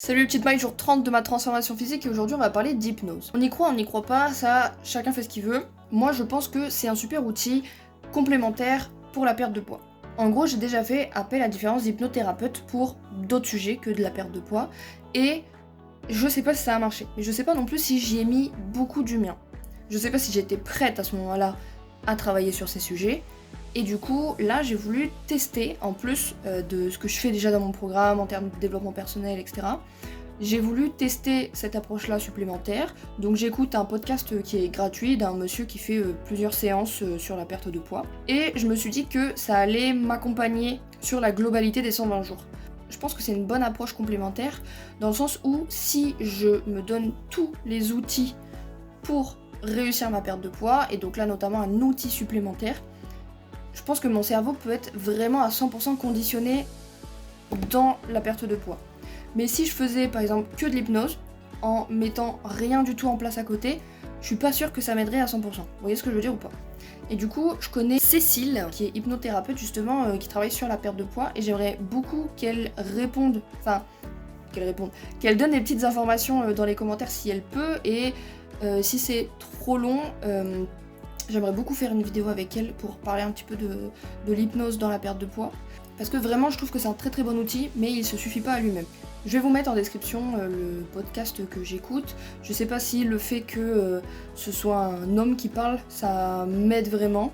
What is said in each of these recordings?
Salut petite maille, jour 30 de ma transformation physique et aujourd'hui on va parler d'hypnose. On y croit, on n'y croit pas, ça chacun fait ce qu'il veut. Moi je pense que c'est un super outil complémentaire pour la perte de poids. En gros j'ai déjà fait appel à différents hypnothérapeutes pour d'autres sujets que de la perte de poids et je sais pas si ça a marché. Mais je sais pas non plus si j'y ai mis beaucoup du mien. Je sais pas si j'étais prête à ce moment-là à travailler sur ces sujets. Et du coup, là, j'ai voulu tester, en plus de ce que je fais déjà dans mon programme en termes de développement personnel, etc. J'ai voulu tester cette approche-là supplémentaire. Donc j'écoute un podcast qui est gratuit d'un monsieur qui fait plusieurs séances sur la perte de poids. Et je me suis dit que ça allait m'accompagner sur la globalité des 120 jours. Je pense que c'est une bonne approche complémentaire, dans le sens où si je me donne tous les outils pour réussir ma perte de poids, et donc là notamment un outil supplémentaire, je pense que mon cerveau peut être vraiment à 100% conditionné dans la perte de poids. Mais si je faisais par exemple que de l'hypnose, en mettant rien du tout en place à côté, je suis pas sûre que ça m'aiderait à 100%. Vous voyez ce que je veux dire ou pas? Et du coup, je connais Cécile, qui est hypnothérapeute justement, qui travaille sur la perte de poids, et j'aimerais beaucoup qu'elle réponde, qu'elle donne des petites informations dans les commentaires si elle peut, et si c'est trop long, j'aimerais beaucoup faire une vidéo avec elle pour parler un petit peu de l'hypnose dans la perte de poids. Parce que vraiment, je trouve que c'est un très très bon outil, mais il se suffit pas à lui-même. Je vais vous mettre en description le podcast que j'écoute. Je sais pas si le fait que ce soit un homme qui parle, ça m'aide vraiment.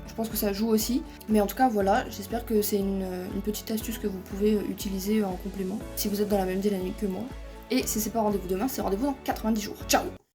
Je pense que ça joue aussi. Mais en tout cas, voilà, j'espère que c'est une petite astuce que vous pouvez utiliser en complément, si vous êtes dans la même dynamique que moi. Et si c'est pas rendez-vous demain, c'est rendez-vous dans 90 jours. Ciao!